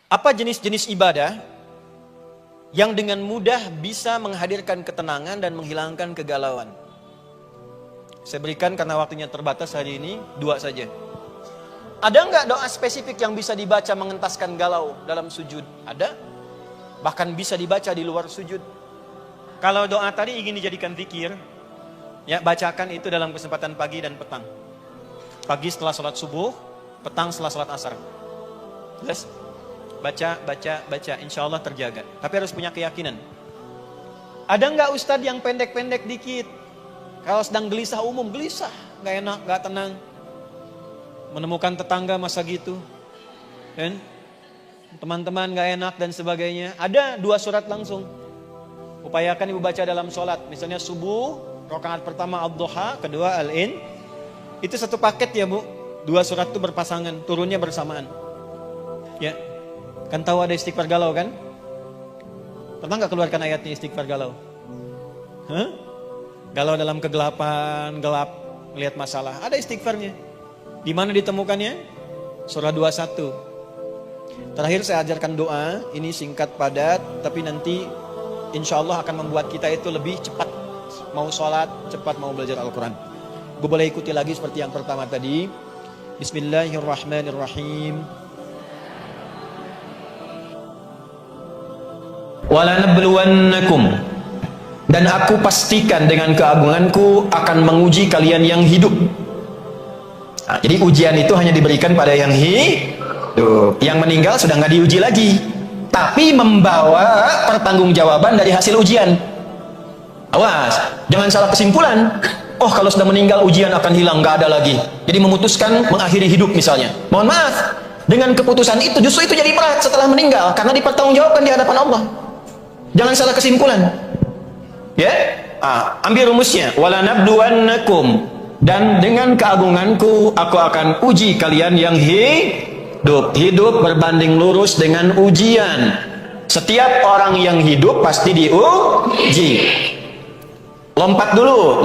Apa jenis-jenis ibadah yang dengan mudah bisa menghadirkan ketenangan dan menghilangkan kegalauan? Saya berikan karena waktunya terbatas hari ini, 2 saja. Ada nggak doa spesifik yang bisa dibaca mengentaskan galau dalam sujud? Ada. Bahkan bisa dibaca di luar sujud. Kalau doa tadi ingin dijadikan zikir, ya bacakan itu dalam kesempatan pagi dan petang. Pagi setelah sholat subuh, petang setelah sholat asar. Jelas? Baca, insya Allah terjaga. Tapi harus punya keyakinan. Ada nggak ustadz yang pendek-pendek dikit? Kalau sedang gelisah umum, gelisah, nggak enak, nggak tenang. Menemukan tetangga masa gitu, kan? Teman-teman nggak enak dan sebagainya. Ada 2 surat langsung. Upayakan ibu baca dalam sholat. Misalnya subuh, rakaat pertama ad-duha, kedua al-in. Itu satu paket ya bu. 2 surat itu berpasangan, turunnya bersamaan. Ya. Kan tahu ada istighfar galau kan? Pernah nggak keluarkan ayatnya istighfar galau? Hah? Galau dalam kegelapan, gelap, melihat masalah. Ada istighfarnya. Di mana ditemukannya? Surah 21. Terakhir saya ajarkan doa. Ini singkat padat, tapi nanti insya Allah akan membuat kita itu lebih cepat. Mau sholat, cepat mau belajar Al-Quran. Gue boleh ikuti lagi seperti yang pertama tadi. Bismillahirrahmanirrahim. Walanabluwannakum, dan aku pastikan dengan keagunganku akan menguji kalian yang hidup. Nah, jadi ujian itu hanya diberikan pada yang hidup. Yang meninggal sudah nggak diuji lagi, tapi membawa pertanggungjawaban dari hasil ujian. Awas, jangan salah kesimpulan. Oh, kalau sudah meninggal ujian akan hilang, nggak ada lagi. Jadi memutuskan mengakhiri hidup misalnya. Mohon maaf, dengan keputusan itu justru itu jadi berat setelah meninggal karena dipertanggungjawabkan di hadapan Allah. Jangan salah kesimpulan. Ya? Ambil rumusnya. Walanabluwannakum, dan dengan keagunganku aku akan uji kalian yang hidup. Hidup berbanding lurus dengan ujian. Setiap orang yang hidup pasti diuji. Lompat dulu.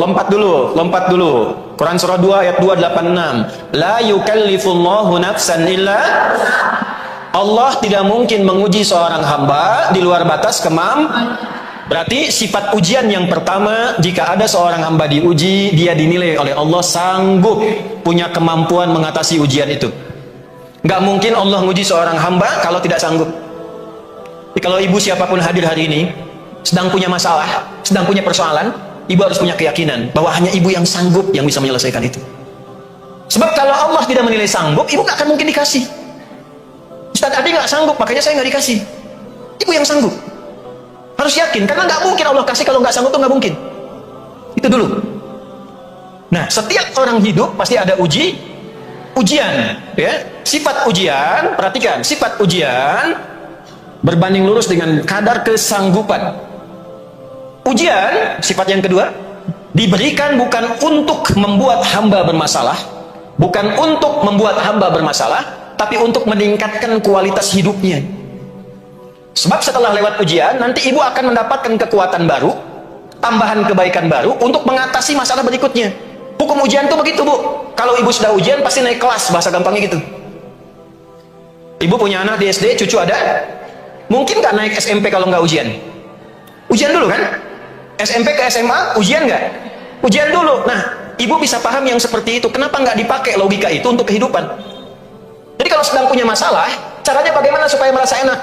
Quran surah 2 ayat 286. La yukallifullahu nafsan illa. Allah tidak mungkin menguji seorang hamba di luar batas kemampuan. Berarti sifat ujian yang pertama, jika ada seorang hamba diuji, dia dinilai oleh Allah sanggup, punya kemampuan mengatasi ujian itu. Gak mungkin Allah menguji seorang hamba kalau tidak sanggup. Jadi kalau ibu siapapun hadir hari ini, sedang punya masalah, sedang punya persoalan, ibu harus punya keyakinan bahwa hanya ibu yang sanggup yang bisa menyelesaikan itu. Sebab kalau Allah tidak menilai sanggup, ibu gak akan mungkin dikasih. Ustaz Adi nggak sanggup, makanya saya nggak dikasih. Ibu yang sanggup. Harus yakin, karena nggak mungkin Allah kasih kalau nggak sanggup, tuh nggak mungkin. Itu dulu. Nah, setiap orang hidup pasti ada ujian, ya. Sifat ujian, perhatikan, sifat ujian berbanding lurus dengan kadar kesanggupan. Ujian, sifat yang kedua, diberikan bukan untuk membuat hamba bermasalah, tapi untuk meningkatkan kualitas hidupnya. Sebab setelah lewat ujian, nanti ibu akan mendapatkan kekuatan baru, tambahan kebaikan baru untuk mengatasi masalah berikutnya. Hukum ujian itu begitu bu. Kalau ibu sudah ujian pasti naik kelas, bahasa gampangnya gitu. Ibu punya anak di SD, cucu ada. Mungkin nggak naik SMP kalau nggak ujian? Ujian dulu kan? SMP ke SMA, ujian nggak? Ujian dulu. Nah, ibu bisa paham yang seperti itu. Kenapa nggak dipakai logika itu untuk kehidupan? Jadi kalau sedang punya masalah, caranya bagaimana supaya merasa enak?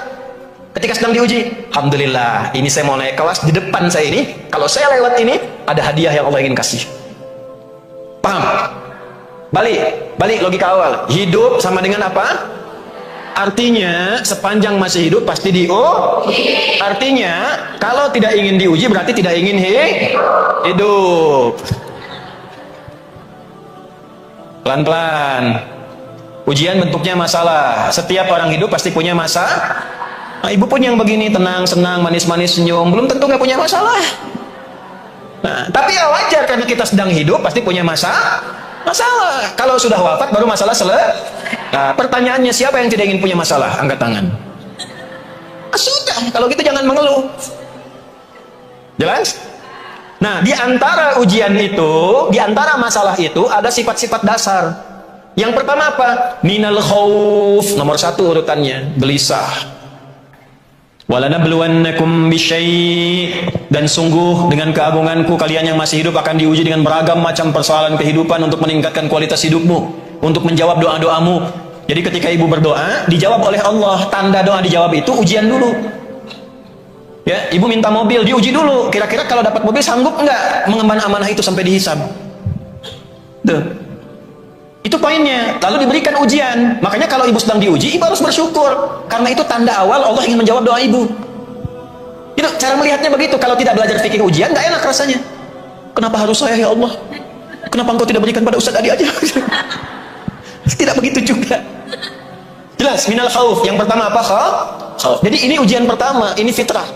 Ketika sedang diuji, alhamdulillah, ini saya mau naik kelas, di depan saya ini, kalau saya lewat ini, ada hadiah yang Allah ingin kasih. Paham? Balik logika awal. Hidup sama dengan apa? Artinya, sepanjang masih hidup pasti diuji. Artinya, kalau tidak ingin diuji berarti tidak ingin hidup. Pelan-pelan. Ujian bentuknya masalah. Setiap orang hidup pasti punya masalah. Nah, ibu pun yang begini, tenang, senang, manis-manis, senyum, belum tentu nggak punya masalah. Nah, tapi ya wajar karena kita sedang hidup pasti punya masalah. Kalau sudah wafat baru masalah selesai. Nah, pertanyaannya siapa yang tidak ingin punya masalah? Angkat tangan. Sudah, kalau gitu jangan mengeluh. Jelas? Nah, di antara ujian itu, di antara masalah itu ada sifat-sifat dasar. Yang pertama apa? Minal khauf, nomor 1 urutannya, gelisah. Walanabluwannakum bisyai', dan sungguh dengan keagunganku kalian yang masih hidup akan diuji dengan beragam macam persoalan kehidupan untuk meningkatkan kualitas hidupmu, untuk menjawab doa-doamu. Jadi ketika ibu berdoa dijawab oleh Allah, tanda doa dijawab itu ujian dulu. Ya, ibu minta mobil, diuji dulu. Kira-kira kalau dapat mobil sanggup enggak mengemban amanah itu sampai dihisab? Tuh. Itu poinnya. Lalu diberikan ujian. Makanya kalau ibu sedang diuji, ibu harus bersyukur. Karena itu tanda awal Allah ingin menjawab doa ibu. Itu cara melihatnya begitu. Kalau tidak belajar fikih ujian, nggak enak rasanya. Kenapa harus saya, ya Allah? Kenapa engkau tidak berikan pada Ustaz Adi aja? Tidak begitu juga. Jelas, minal khauf. Yang pertama apa? Khauf. Jadi ini ujian pertama, ini fitrah.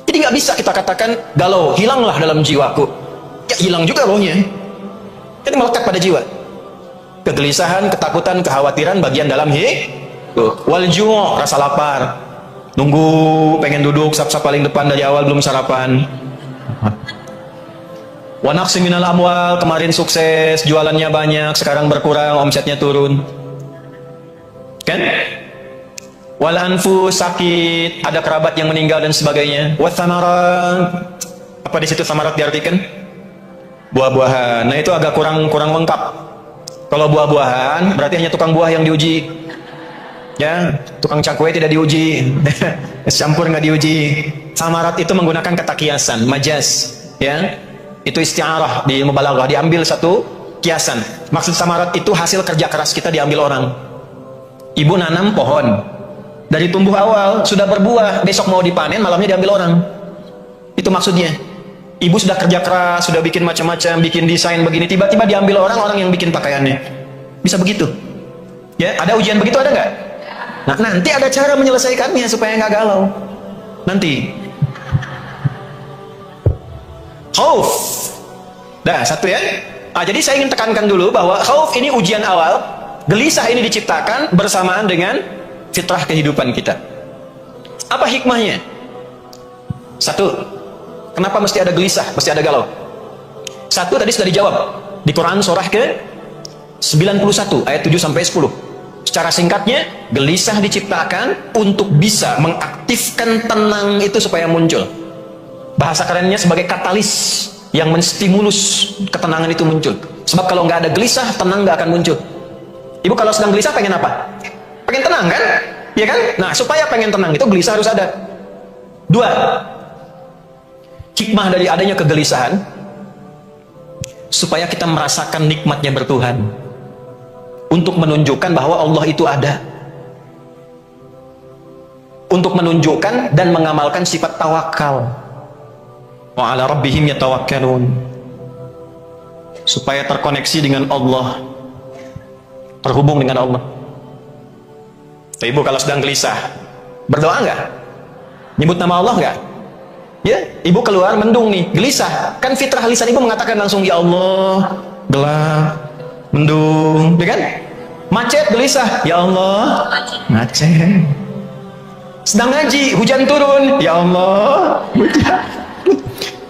Jadi nggak bisa kita katakan galau, hilanglah dalam jiwaku. Ya hilang juga rohnya. Jadi melekat pada jiwa. Kegelisahan, ketakutan, kekhawatiran bagian dalam hidup. Wal ju', rasa lapar. Nunggu, pengen duduk sap-sap paling depan dari awal belum sarapan. Wa naqsi minal amwal, kemarin sukses, jualannya banyak, sekarang berkurang, omsetnya turun. Kan? Wal anfus, sakit, ada kerabat yang meninggal dan sebagainya. Wa thamarat, apa di situ thamarat diartikan? Buah-buahan. Nah itu agak kurang lengkap. Kalau buah-buahan berarti hanya tukang buah yang diuji, ya, tukang cakwe tidak diuji, campur nggak diuji. Samarat itu menggunakan kata kiasan, majas, ya, itu isti'arah di ilmu balaghah, diambil satu kiasan. Maksud samarat itu hasil kerja keras kita diambil orang. Ibu nanam pohon, dari tumbuh awal sudah berbuah, besok mau dipanen, malamnya diambil orang. Itu maksudnya. Ibu sudah kerja keras, sudah bikin macam-macam, bikin desain begini, tiba-tiba diambil orang yang bikin pakaiannya. Bisa begitu. Ya, ada ujian begitu ada nggak? Nah, nanti ada cara menyelesaikannya supaya nggak galau. Nanti. Khauf. Dah, satu ya. Jadi saya ingin tekankan dulu bahwa khauf ini ujian awal, gelisah ini diciptakan bersamaan dengan fitrah kehidupan kita. Apa hikmahnya? Satu, kenapa mesti ada gelisah, mesti ada galau? Satu tadi sudah dijawab di Quran surah ke 91 ayat 7 sampai 10. Secara singkatnya, gelisah diciptakan untuk bisa mengaktifkan tenang itu supaya muncul. Bahasa kerennya sebagai katalis yang menstimulus ketenangan itu muncul. Sebab kalau nggak ada gelisah, tenang nggak akan muncul. Ibu kalau sedang gelisah pengen apa? Pengen tenang kan? Ya kan? Nah, supaya pengen tenang itu gelisah harus ada. Dua, hikmah dari adanya kegelisahan supaya kita merasakan nikmatnya bertuhan, untuk menunjukkan bahwa Allah itu ada, untuk menunjukkan dan mengamalkan sifat tawakal. Wa ala rabbihim yatawakkalun, supaya terkoneksi dengan Allah, terhubung dengan Allah. Ibu kalau sedang gelisah berdoa nggak? Nyebut nama Allah nggak? Ya, ibu keluar mendung nih, gelisah. Kan fitrah lisan ibu mengatakan langsung, ya Allah, gelap, mendung, ya kan? Macet, gelisah, ya Allah, macet. Sedang ngaji, hujan turun, ya Allah, hujan.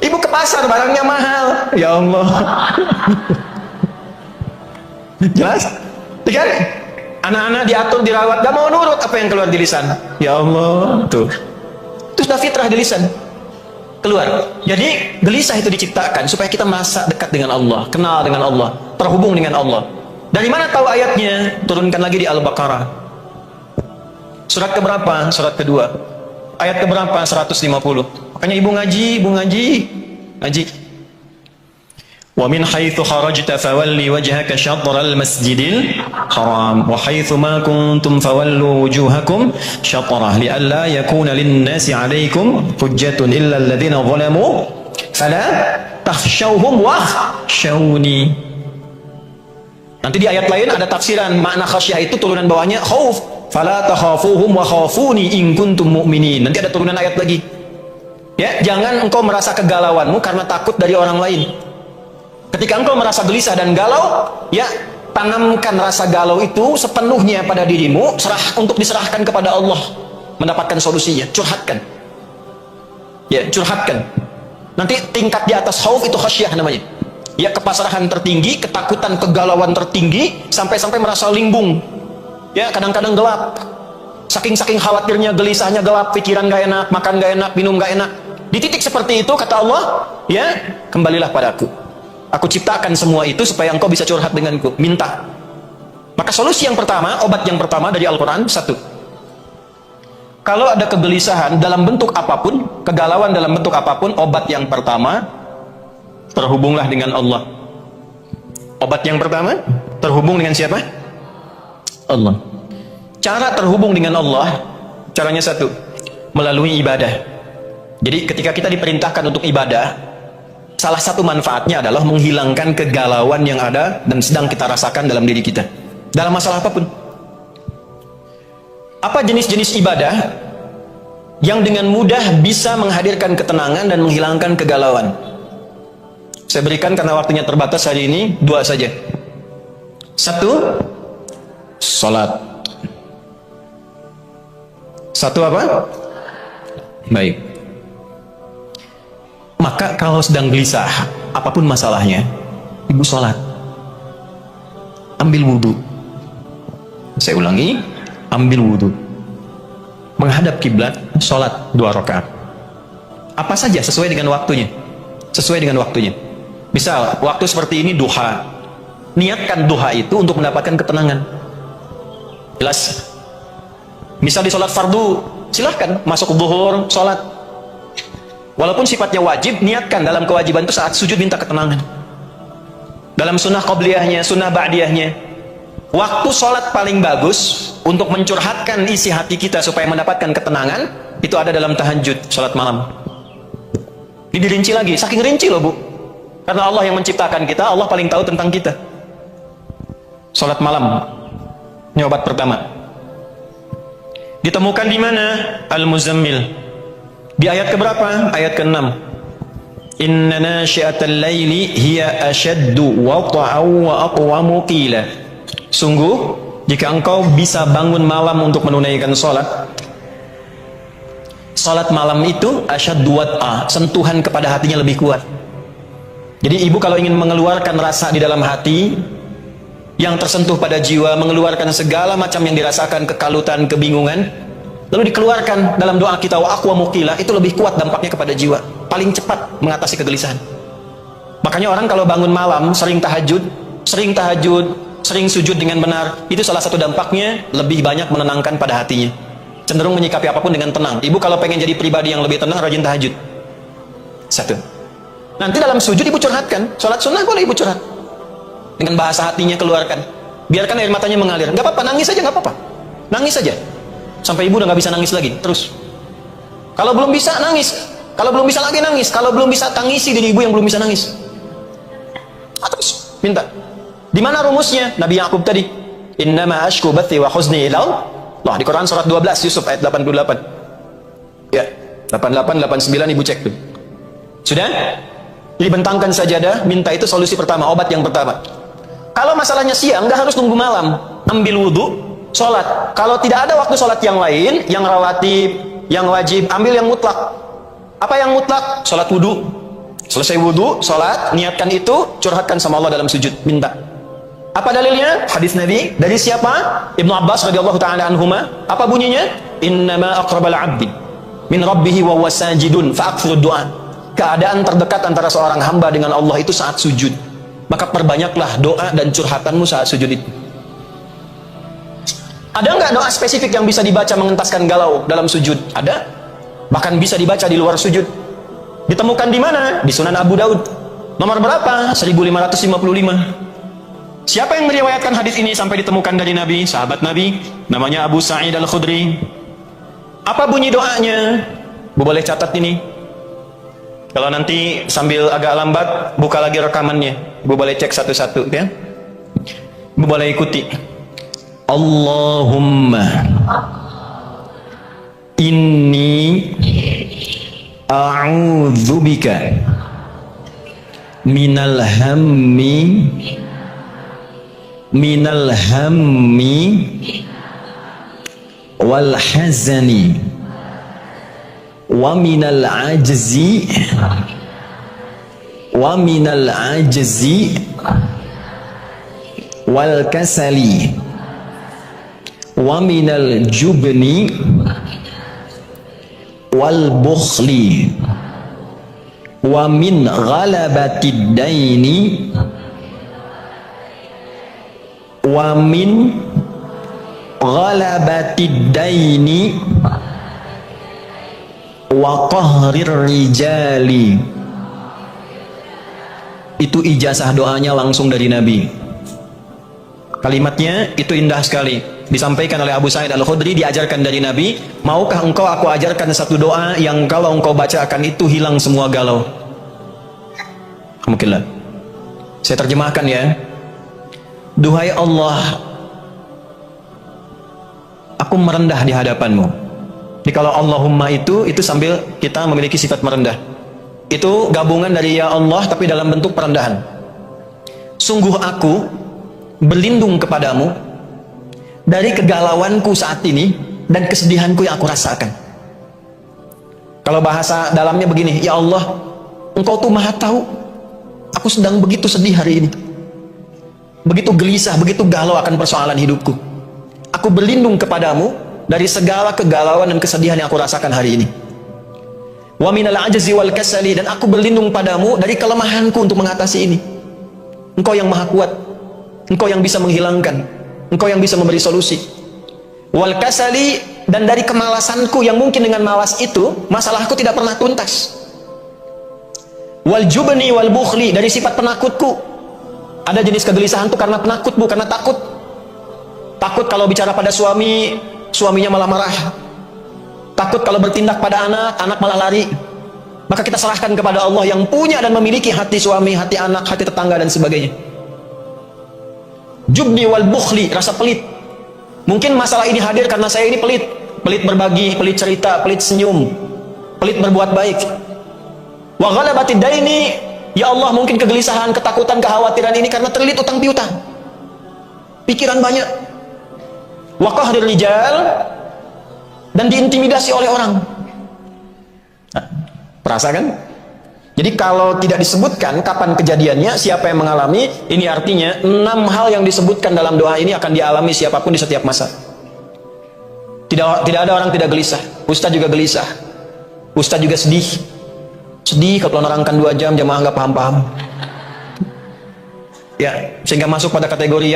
Ibu ke pasar, barangnya mahal, ya Allah. Jelas? Ya kan? Anak-anak diatur, dirawat, gak mau nurut, apa yang keluar di lisan? Ya Allah, tuh. Itu sudah fitrah di lisan. Keluar. Jadi gelisah itu diciptakan supaya kita merasa dekat dengan Allah, kenal dengan Allah, terhubung dengan Allah. Dari mana tahu ayatnya? Turunkan lagi di Al-Baqarah. Surat keberapa? Surat kedua. Ayat keberapa? 150. Makanya ibu ngaji. Wa min haitsu kharajta fawalli wajhaka syatral masjidil haram wa haitsu ma kuntum fawallu wujuhakum syatrah li'alla yakuna lin-nasi 'alaikum hujjatun illa alladhina zalamu fala takhshawhum wakhshawni. Nanti di ayat lain ada tafsiran makna khasyah itu turunan bawahnya khauf, fala takhafuhum wa khafuni in kuntum mu'minin. Nanti ada turunan ayat lagi. Ya, jangan engkau merasa kegalauanmu karena takut dari orang lain. Ketika engkau merasa gelisah dan galau, ya, tanamkan rasa galau itu sepenuhnya pada dirimu, untuk diserahkan kepada Allah, mendapatkan solusinya. Curhatkan. Ya, curhatkan. Nanti tingkat di atas khauf itu khasyah namanya. Ya, kepasrahan tertinggi, ketakutan, kegalauan tertinggi, sampai-sampai merasa limbung. Ya, kadang-kadang gelap. saking khawatirnya, gelisahnya, gelap, pikiran gak enak, makan gak enak, minum gak enak. Di titik seperti itu kata Allah, ya, kembalilah padaku. Aku ciptakan semua itu supaya engkau bisa curhat denganku, minta. Maka solusi yang pertama, obat yang pertama dari Al-Quran, satu. Kalau ada kegelisahan dalam bentuk apapun, kegalauan dalam bentuk apapun, obat yang pertama, terhubunglah dengan Allah. Obat yang pertama, terhubung dengan siapa? Allah. Cara terhubung dengan Allah, caranya satu, melalui ibadah. Jadi ketika kita diperintahkan untuk ibadah, salah satu manfaatnya adalah menghilangkan kegalauan yang ada dan sedang kita rasakan dalam diri kita, dalam masalah apapun. Apa jenis-jenis ibadah yang dengan mudah bisa menghadirkan ketenangan dan menghilangkan kegalauan? Saya berikan karena waktunya terbatas hari ini, dua saja. Satu, salat. Satu apa? Baik. Maka kalau sedang gelisah, apapun masalahnya, ibu salat. Ambil wudhu. Saya ulangi, ambil wudhu. Menghadap kiblat, salat 2 rakaat. Apa saja sesuai dengan waktunya. Sesuai dengan waktunya. Misal, waktu seperti ini duha. Niatkan duha itu untuk mendapatkan ketenangan. Jelas? Misal di sholat fardu, silahkan masuk zuhur, sholat. Walaupun sifatnya wajib, niatkan dalam kewajiban itu saat sujud minta ketenangan. Dalam sunnah qobliyahnya, sunnah ba'diyahnya, waktu sholat paling bagus untuk mencurhatkan isi hati kita supaya mendapatkan ketenangan, itu ada dalam tahajud, sholat malam. Ini dirinci lagi, saking rinci loh bu. Karena Allah yang menciptakan kita, Allah paling tahu tentang kita. Sholat malam, ini obat pertama. Ditemukan di mana? Al-Muzammil. Di ayat keberapa? Ayat ke-6. Inna nasyi'atal laili hiya ashaddu wata'aw wa aqwamu qila. Sungguh, jika engkau bisa bangun malam untuk menunaikan sholat, sholat malam itu asyaddu wat'a, sentuhan kepada hatinya lebih kuat. Jadi ibu kalau ingin mengeluarkan rasa di dalam hati yang tersentuh pada jiwa, mengeluarkan segala macam yang dirasakan, kekalutan, kebingungan, lalu dikeluarkan dalam doa kita, wa aqwamu qila, itu lebih kuat dampaknya kepada jiwa, paling cepat mengatasi kegelisahan. Makanya orang kalau bangun malam sering tahajud, sering sujud dengan benar, itu salah satu dampaknya lebih banyak menenangkan pada hatinya, cenderung menyikapi apapun dengan tenang. Ibu kalau pengen jadi pribadi yang lebih tenang, rajin tahajud. Satu. Nanti dalam sujud ibu curhatkan, sholat sunnah boleh ibu curhat, dengan bahasa hatinya keluarkan, biarkan air matanya mengalir, nggak apa-apa, nangis aja, nggak apa-apa, nangis aja sampai ibu udah nggak bisa nangis lagi. Terus kalau belum bisa nangis, kalau belum bisa lagi nangis, kalau belum bisa tangisi diri ibu yang belum bisa nangis. Terus minta. Di mana rumusnya? Nabi Yakub tadi, innama ashku bathi wa huzni ila Allah, di Quran surat 12 Yusuf ayat 88. Ya, 88 89 ibu cek tuh. Sudah? Jadi bentangkan sajadah, minta, itu solusi pertama, obat yang pertama. Kalau masalahnya siang, nggak harus nunggu malam. Ambil wudhu, sholat. Kalau tidak ada waktu sholat yang lain, yang rawatib, yang wajib, ambil yang mutlak. Apa yang mutlak? Sholat wudhu. Selesai wudhu, sholat, niatkan itu, curhatkan sama Allah dalam sujud, minta. Apa dalilnya? Hadis Nabi. Dari siapa? Ibnu Abbas radhiyallahu ta'ala anhuma. Apa bunyinya? Innama aqrabal abdi min rabbihi wa huwa sajidun fa'akthirud du'a. Keadaan terdekat antara seorang hamba dengan Allah itu saat sujud. Maka perbanyaklah doa dan curhatanmu saat sujud itu. Ada nggak doa spesifik yang bisa dibaca mengentaskan galau dalam sujud? Ada. Bahkan bisa dibaca di luar sujud. Ditemukan di mana? Di Sunan Abu Daud. Nomor berapa? 1555. Siapa yang meriwayatkan hadis ini sampai ditemukan dari Nabi? Sahabat Nabi, namanya Abu Sa'id Al-Khudri. Apa bunyi doanya? Bu boleh catat ini. Kalau nanti sambil agak lambat, buka lagi rekamannya. Bu boleh cek satu-satu, ya. Bu boleh ikuti. Allahumma inni a'udzubika minal hammi wal hazani wa minal ajzi wal kasali wa minal jubni wal bukhli wa min ghalabatid daini wa min ghalabatid daini wa qahrir rijali. Itu ijazah doanya langsung dari Nabi. Kalimatnya itu indah sekali, disampaikan oleh Abu Sa'id Al-Khudri, diajarkan dari Nabi. Maukah engkau aku ajarkan satu doa yang kalau engkau bacakan itu hilang semua galau? Mungkinlah. Saya terjemahkan ya. Duhai Allah, aku merendah di hadapanmu. Jadi kalau Allahumma itu sambil kita memiliki sifat merendah. Itu gabungan dari ya Allah tapi dalam bentuk perendahan. Sungguh aku berlindung kepadamu dari kegalauanku saat ini dan kesedihanku yang aku rasakan. Kalau bahasa dalamnya begini, ya Allah, engkau tuh maha tahu aku sedang begitu sedih hari ini, begitu gelisah, begitu galau akan persoalan hidupku. Aku berlindung kepadamu dari segala kegalauan dan kesedihan yang aku rasakan hari ini. Wa minal ajzi wal kasali, dan aku berlindung padamu dari kelemahanku untuk mengatasi ini. Engkau yang maha kuat, engkau yang bisa menghilangkan, engkau yang bisa memberi solusi. Wal kasali, dan dari kemalasanku yang mungkin dengan malas itu masalahku tidak pernah tuntas. Wal jubni wal bukhli, dari sifat penakutku. Ada jenis kegelisahan itu karena penakut, bukan karena takut. Takut kalau bicara pada suami, suaminya malah marah. Takut kalau bertindak pada anak, anak malah lari. Maka kita serahkan kepada Allah yang punya dan memiliki hati suami, hati anak, hati tetangga dan sebagainya. Jubni wal bukhli, rasa pelit. Mungkin masalah ini hadir karena saya ini pelit. Pelit berbagi, pelit cerita, pelit senyum, pelit berbuat baik. Wa ghalabatid daini, ya Allah, mungkin kegelisahan, ketakutan, kekhawatiran ini karena terlilit utang piutang. Pikiran banyak. Wa qahrir rijal, dan diintimidasi oleh orang. Nah, perasa kan? Jadi kalau tidak disebutkan kapan kejadiannya, siapa yang mengalami, ini artinya 6 hal yang disebutkan dalam doa ini akan dialami siapapun di setiap masa. Tidak ada orang tidak gelisah. Ustaz juga gelisah. Ustaz juga sedih. Sedih kalau menerangkan 2 jam jamaah nggak paham-paham. Ya, sehingga masuk pada kategori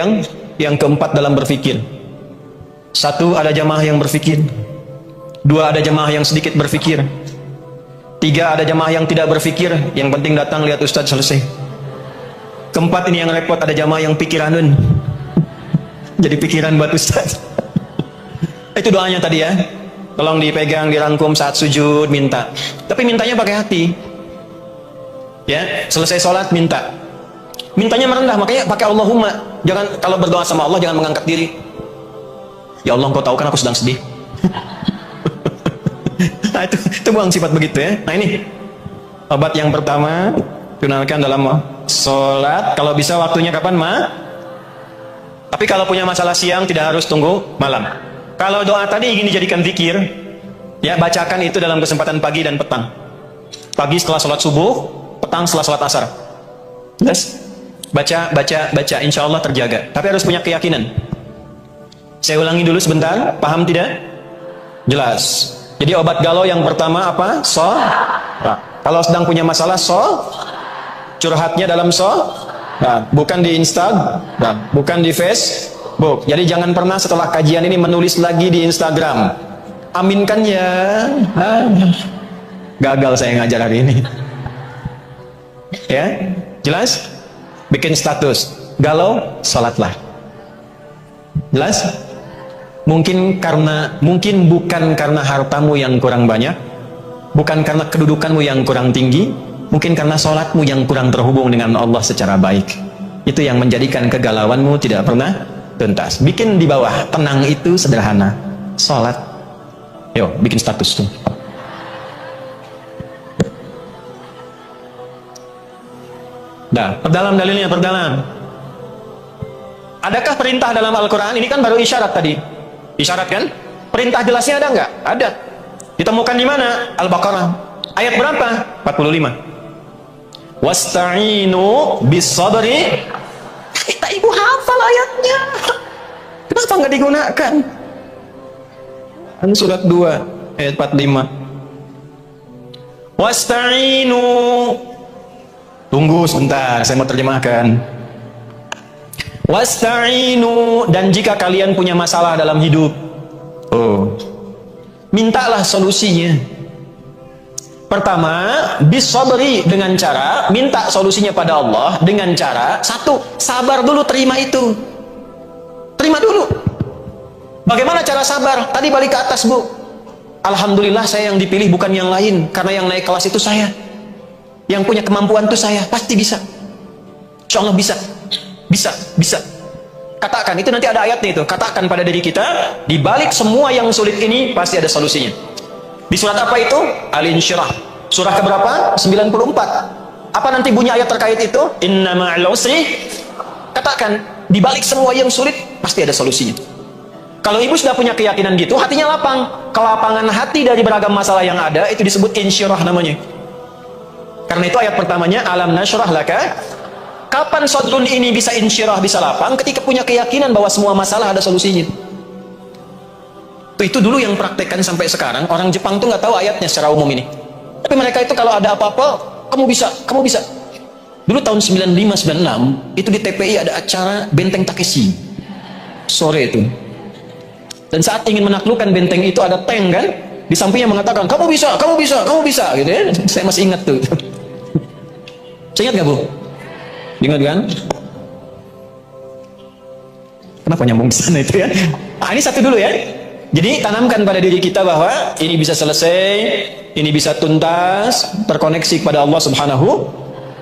yang keempat dalam berpikir. 1, ada jamaah yang berpikir. 2, ada jamaah yang sedikit berpikir. 3, ada jamaah yang tidak berpikir, yang penting datang lihat ustaz selesai. 4, ini yang repot, ada jamaah yang pikiranun, jadi pikiran buat ustaz. Itu doanya tadi ya, tolong dipegang, dirangkum saat sujud, minta. Tapi mintanya pakai hati ya. Selesai sholat minta, mintanya merendah, makanya pakai Allahumma. Jangan, kalau berdoa sama Allah jangan mengangkat diri. Ya Allah, engkau tahu kan aku sedang sedih. Nah, itu buang sifat begitu ya. Nah, ini obat yang pertama, tunaikan dalam sholat. Kalau bisa waktunya kapan, Tapi kalau punya masalah siang tidak harus tunggu malam. Kalau doa tadi ingin dijadikan zikir, ya bacakan itu dalam kesempatan pagi dan petang. Pagi setelah sholat subuh, petang setelah sholat asar. Jelas? Baca, insya Allah terjaga. Tapi harus punya keyakinan. Saya ulangi dulu sebentar, paham tidak? Jelas. Jadi obat galau yang pertama apa? Nah, kalau sedang punya masalah, curhatnya dalam nah, bukan di Instagram, bukan di Facebook. Jadi jangan pernah setelah kajian ini menulis lagi di Instagram. Aminkan ya. Gagal saya ngajar hari ini. Ya, jelas? Bikin status galau, salatlah. Jelas? Mungkin bukan karena hartamu yang kurang banyak, bukan karena kedudukanmu yang kurang tinggi, mungkin karena sholatmu yang kurang terhubung dengan Allah secara baik. Itu yang menjadikan kegalauanmu tidak pernah tuntas. Bikin di bawah, tenang itu sederhana, sholat. Yo, bikin status tuh. Dah, perdalam dalilnya, perdalam. Adakah perintah dalam Al-Quran? Ini kan baru isyarat tadi. Isyarat kan? Perintah jelasnya ada nggak? Ada. Ditemukan di mana? Al-Baqarah. Ayat berapa? 45. Wasta'inu bis-sabri. Kita ibu hafal ayatnya. Kenapa nggak digunakan? Kan surat 2 ayat 45. Wasta'inu. Tunggu sebentar, saya mau terjemahkan. Wasta'inu, dan jika kalian punya masalah dalam hidup, mintalah solusinya. Pertama, bisabri, dengan cara minta solusinya pada Allah dengan cara satu, sabar dulu, terima itu. Terima dulu. Bagaimana cara sabar? Tadi balik ke atas, Bu. Alhamdulillah saya yang dipilih bukan yang lain, karena yang naik kelas itu saya. Yang punya kemampuan itu saya, pasti bisa. Insya Allah bisa. Bisa. Katakan, itu nanti ada ayatnya itu. Katakan pada diri kita, di balik semua yang sulit ini pasti ada solusinya. Di surat apa itu? Al-Insyirah. Surah keberapa? 94. Apa nanti bunyi ayat terkait itu? Inna ma'al usri. Katakan, di balik semua yang sulit pasti ada solusinya. Kalau ibu sudah punya keyakinan gitu, hatinya lapang. Kelapangan hati dari beragam masalah yang ada itu disebut insyirah namanya. Karena itu ayat pertamanya, alam nasyrah laka. Kapan sadrun ini bisa insyirah, bisa lapang? Ketika punya keyakinan bahwa semua masalah ada solusinya. Itu dulu yang praktekkan sampai sekarang. Orang Jepang tuh nggak tahu ayatnya secara umum ini. Tapi mereka itu kalau ada apa-apa, kamu bisa. Dulu tahun 95-96, itu di TPI ada acara Benteng Takeshi. Sore itu. Dan saat ingin menaklukkan benteng itu ada tank kan? Di sampingnya mengatakan, kamu bisa, gitu ya. Saya masih ingat tuh. Saya ingat nggak, Bu? Ingat kan? Kenapa nyambung ke sana itu ya? Ini satu dulu ya. Jadi tanamkan pada diri kita bahwa ini bisa selesai, ini bisa tuntas, terkoneksi kepada Allah Subhanahu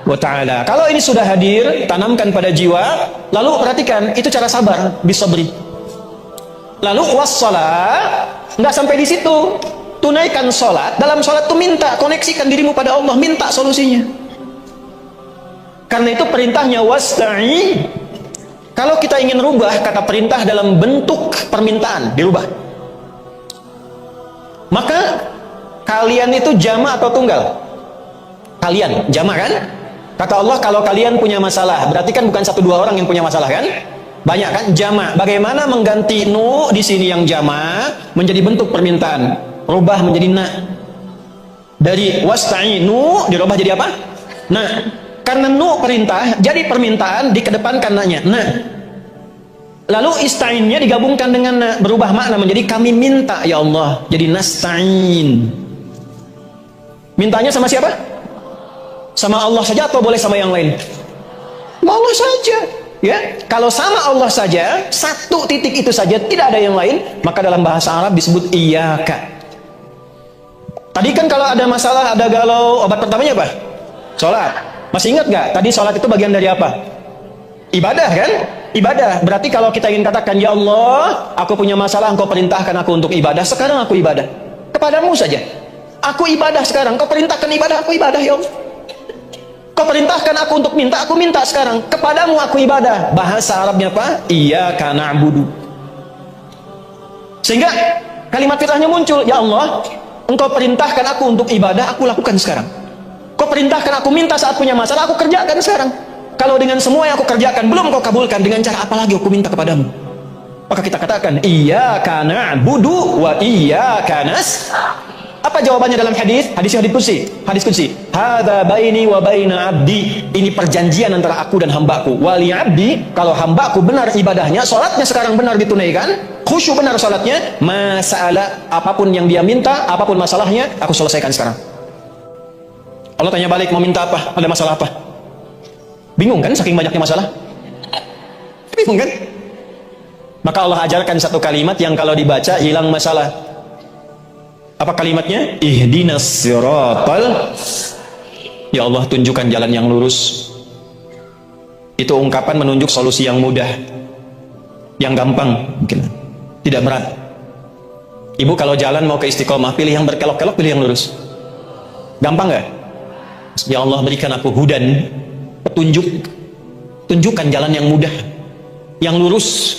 wa Ta'ala. Kalau ini sudah hadir, tanamkan pada jiwa, lalu perhatikan, itu cara sabar, bisabri. Lalu wassalat, nggak sampai di situ. Tunaikan sholat, dalam sholat itu minta, koneksikan dirimu pada Allah, minta solusinya. Karena itu perintahnya wasta'i. Kalau kita ingin rubah kata perintah dalam bentuk permintaan, dirubah. Maka kalian itu jama' atau tunggal? Kalian, jama' kan? Kata Allah, kalau kalian punya masalah, berarti kan bukan 1-2 orang yang punya masalah kan? Banyak kan? Jama'. Bagaimana mengganti nu di sini yang jama' menjadi bentuk permintaan? Rubah menjadi na. Dari wasta'inu dirubah jadi apa? Nah, karena nu perintah, jadi permintaan dikedepankan nanya. Nah, lalu ista'innya digabungkan dengan na, berubah makna menjadi kami minta ya Allah. Jadi nasta'in. Mintanya sama siapa? Sama Allah saja atau boleh sama yang lain? Sama Allah saja. Ya, kalau sama Allah saja, satu titik itu saja, tidak ada yang lain, maka dalam bahasa Arab disebut iyyaka. Tadi kan kalau ada masalah, ada galau, obat pertamanya apa? Sholat. Masih ingat gak? Tadi sholat itu bagian dari apa? Ibadah kan? Ibadah. Berarti kalau kita ingin katakan, ya Allah, aku punya masalah, engkau perintahkan aku untuk ibadah. Sekarang aku ibadah. Kepadamu saja. Aku ibadah sekarang. Kau perintahkan ibadah, aku ibadah ya Allah. Kau perintahkan aku untuk minta, aku minta sekarang. Kepadamu aku ibadah. Bahasa Arabnya apa? Iyyaka na'budu. Sehingga kalimat fitrahnya muncul. Ya Allah, engkau perintahkan aku untuk ibadah, aku lakukan sekarang. Kau perintahkan aku minta saat punya masalah, aku kerjakan sekarang. Kalau dengan semua yang aku kerjakan belum kau kabulkan, dengan cara apa lagi aku minta kepadamu? Maka kita katakan, iyyaka na'budu wa iyyaka nasta'in. Apa jawabannya dalam hadis? Hadis qudsi. Hadis qudsi. Hadza baini wa baina abdi. Ini perjanjian antara aku dan hambaku. Wali abdi, kalau hambaku benar ibadahnya, salatnya sekarang benar ditunaikan, khusyuk benar salatnya, masalah apapun yang dia minta, apapun masalahnya, aku selesaikan sekarang. Allah tanya balik, mau minta apa? Ada masalah apa? Bingung kan saking banyaknya masalah? Bingung kan? Maka Allah ajarkan satu kalimat yang kalau dibaca hilang masalah. Apa kalimatnya? Ihdinas siratal. Ya Allah, tunjukkan jalan yang lurus. Itu ungkapan menunjuk solusi yang mudah, yang gampang, mungkin tidak berat. Ibu kalau jalan mau ke istiqomah, pilih yang berkelok-kelok, pilih yang lurus. Gampang nggak? Ya Allah, berikan aku hudan, petunjuk. Tunjukkan jalan yang mudah, yang lurus.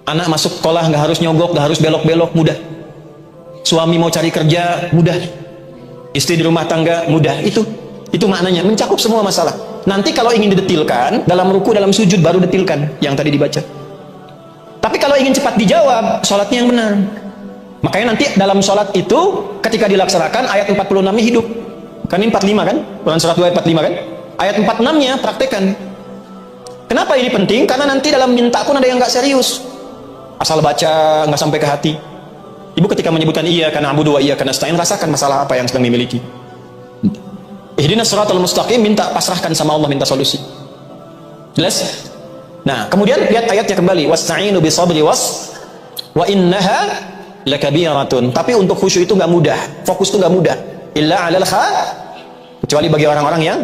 Anak masuk sekolah nggak harus nyogok, nggak harus belok-belok, mudah. Suami mau cari kerja, mudah. Istri di rumah tangga, mudah. Itu maknanya, mencakup semua masalah. Nanti kalau ingin didetilkan, dalam ruku, dalam sujud baru detilkan yang tadi dibaca. Tapi kalau ingin cepat dijawab, sholatnya yang benar. Makanya nanti dalam sholat itu ketika dilaksanakan ayat 46-nya hidup. Kan ini 45 kan? Quran surat 2 ayat 45 kan? Ayat 46-nya praktekkan. Kenapa ini penting? Karena nanti dalam minta pun ada yang nggak serius. Asal baca, nggak sampai ke hati. Ibu ketika menyebutkan iya karena abudu wa iya karena nasta'in, rasakan masalah apa yang sedang dimiliki. Ihdinas siratal mustaqim, minta pasrahkan sama Allah, minta solusi. Jelas? Nah, kemudian lihat ayatnya kembali. Wasta'inu bisabri wa innaha lakabiratun. Tapi untuk khusyuk itu nggak mudah. Fokus itu nggak mudah. Illa 'alal kecuali bagi orang-orang yang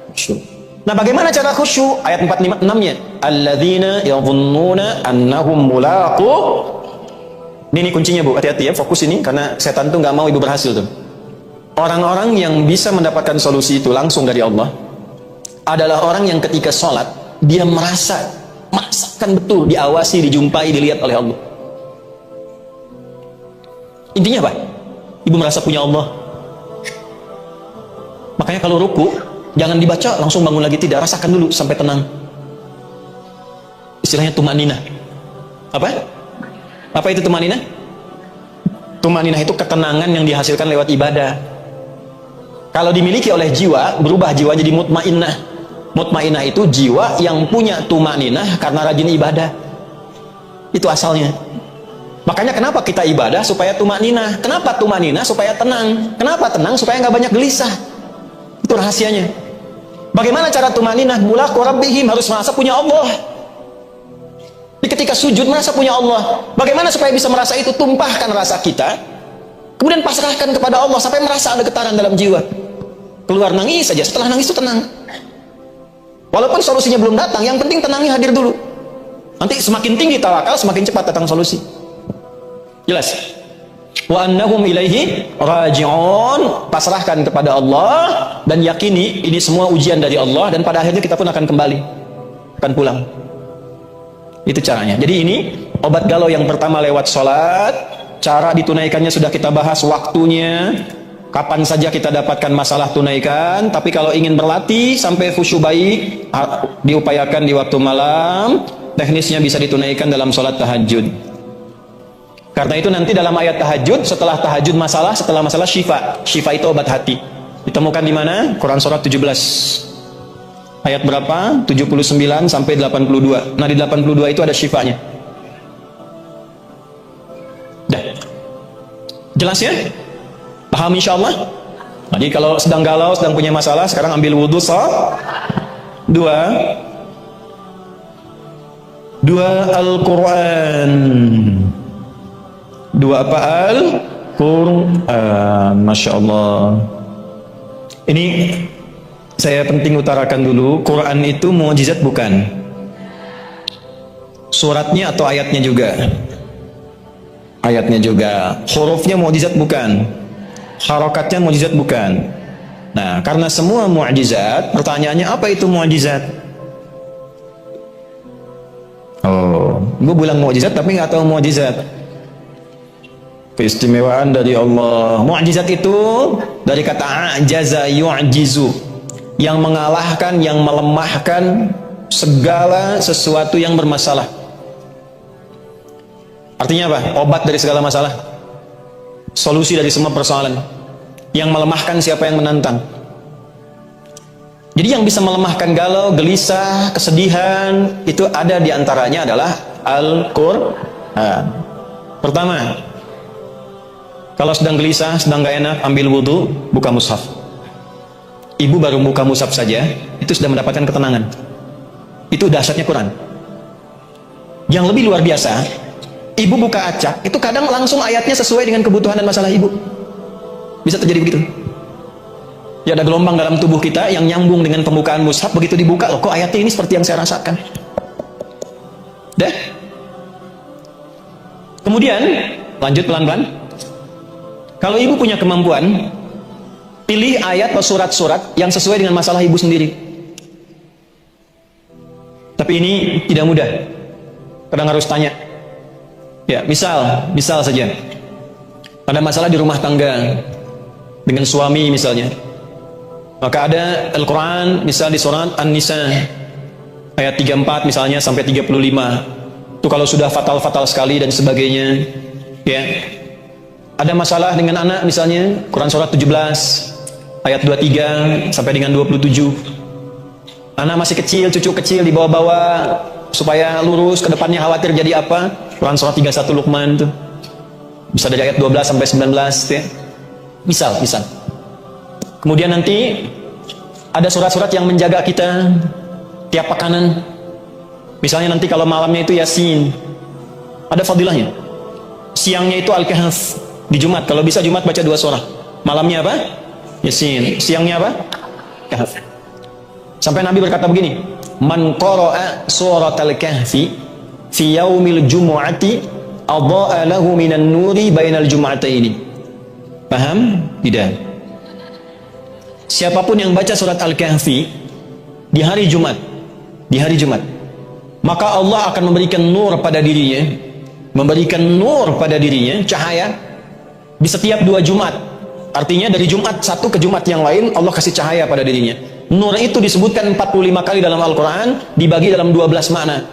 khusyuk. Nah, bagaimana cara khusyuk? Ayat 46-nya. Alladzina yadhunnuna annahum mulaqu. Ini kuncinya, Bu. Hati-hati ya, fokus ini karena setan tuh nggak mau ibu berhasil tuh. Orang-orang yang bisa mendapatkan solusi itu langsung dari Allah adalah orang yang ketika sholat dia merasakan betul, diawasi, dijumpai, dilihat oleh Allah. Intinya apa? Ibu merasa punya Allah. Makanya kalau ruku jangan dibaca langsung bangun lagi, tidak, rasakan dulu sampai tenang. Istilahnya tumaninah. Apa itu tumaninah? Tumaninah itu ketenangan yang dihasilkan lewat ibadah. Kalau dimiliki oleh jiwa, berubah jiwa jadi mutmainnah. Mutmainnah itu jiwa yang punya tumaninah karena rajin ibadah. Itu asalnya. Makanya kenapa kita ibadah? Supaya tumaninah. Kenapa tumaninah? Supaya tenang. Kenapa tenang? Supaya nggak banyak gelisah. Itu rahasianya. Bagaimana cara tumaninah? Mulaqu rabbihim, harus merasa punya Allah. Ketika sujud merasa punya Allah. Bagaimana supaya bisa merasa itu? Tumpahkan rasa kita, kemudian pasrahkan kepada Allah sampai merasa ada getaran dalam jiwa. Keluar nangis saja, setelah nangis itu tenang. Walaupun solusinya belum datang, yang penting tenangnya hadir dulu. Nanti semakin tinggi tawakal, semakin cepat datang solusi. Jelas? Wa annahum ilaihi raji'un, pasrahkan kepada Allah dan yakini ini semua ujian dari Allah, dan pada akhirnya kita pun akan kembali, akan pulang. Itu caranya. Jadi ini obat galau yang pertama lewat sholat. Cara ditunaikannya sudah kita bahas, waktunya, kapan saja kita dapatkan masalah tunaikan. Tapi kalau ingin berlatih sampai khusyuk baik, diupayakan di waktu malam. Teknisnya bisa ditunaikan dalam sholat tahajud. Karena itu nanti dalam ayat tahajud, setelah tahajud masalah, setelah masalah syifa. Syifa itu obat hati. Ditemukan di mana? Quran surat 17. Ayat berapa? 79 sampai 82. Nah, di 82 itu ada syifanya. Dah. Jelas ya? Paham insyaallah? Jadi kalau sedang galau, sedang punya masalah, sekarang ambil wudhu dua Al-Quran. Dua apa? Al-Quran. Masya Allah. Ini saya penting utarakan dulu, Quran itu mukjizat bukan? Suratnya atau ayatnya juga? Ayatnya juga. Hurufnya mukjizat bukan? Harokatnya mukjizat bukan? Nah, karena semua mukjizat, pertanyaannya apa itu mukjizat? Oh, gue bilang mukjizat tapi nggak tahu mukjizat. Keistimewaan dari Allah. Mukjizat itu dari kata ajaza yu'jizu, yang mengalahkan, yang melemahkan segala sesuatu yang bermasalah. Artinya apa? Obat dari segala masalah, solusi dari semua persoalan. Yang melemahkan siapa yang menantang. Jadi yang bisa melemahkan galau, gelisah, kesedihan, itu ada diantaranya adalah Al-Quran. Pertama, kalau sedang gelisah, sedang gak enak, ambil wudhu, buka mushaf. Ibu baru buka mushaf saja, itu sudah mendapatkan ketenangan. Itu dahsyatnya Quran. Yang lebih luar biasa, ibu buka acak, itu kadang langsung ayatnya sesuai dengan kebutuhan dan masalah ibu. Bisa terjadi begitu. Ya, ada gelombang dalam tubuh kita yang nyambung dengan pembukaan mushaf, begitu dibuka, loh kok ayatnya ini seperti yang saya rasakan. Dah. Kemudian, lanjut pelan-pelan. Kalau ibu punya kemampuan, pilih ayat atau surat-surat yang sesuai dengan masalah ibu sendiri. Tapi ini tidak mudah. Kadang harus tanya. Ya, misal saja. Ada masalah di rumah tangga dengan suami misalnya. Maka ada Al-Quran, misal di surat An-Nisa ayat 34 misalnya sampai 35. Itu kalau sudah fatal-fatal sekali dan sebagainya, ya. Ada masalah dengan anak misalnya, Quran surat 17 ayat 23 sampai dengan 27. Anak masih kecil, cucu kecil dibawa-bawa supaya lurus ke depannya, khawatir jadi apa? Quran surat 31 Luqman tuh. Bisa dari ayat 12 sampai 19 ya. Misal. Kemudian nanti ada surat-surat yang menjaga kita tiap pekanan. Misalnya nanti kalau malamnya itu Yasin, ada fadilahnya. Siangnya itu Al-Kahf. Di Jumat, kalau bisa Jumat baca 2 surah. Malamnya apa? Yasin. Siangnya apa? Kahf. Sampai Nabi berkata begini, man qara'a suratal kahfi fi yaumil jumu'ati adha'a lahu minan nuri bainal jum'ataini. Paham? Tidak. Siapapun yang baca surat Al-Kahfi di hari Jumat, maka Allah akan memberikan nur pada dirinya, cahaya di setiap 2 Jumat. Artinya dari Jumat satu ke Jumat yang lain Allah kasih cahaya pada dirinya. Nur itu disebutkan 45 kali dalam Al-Quran, dibagi dalam 12 makna.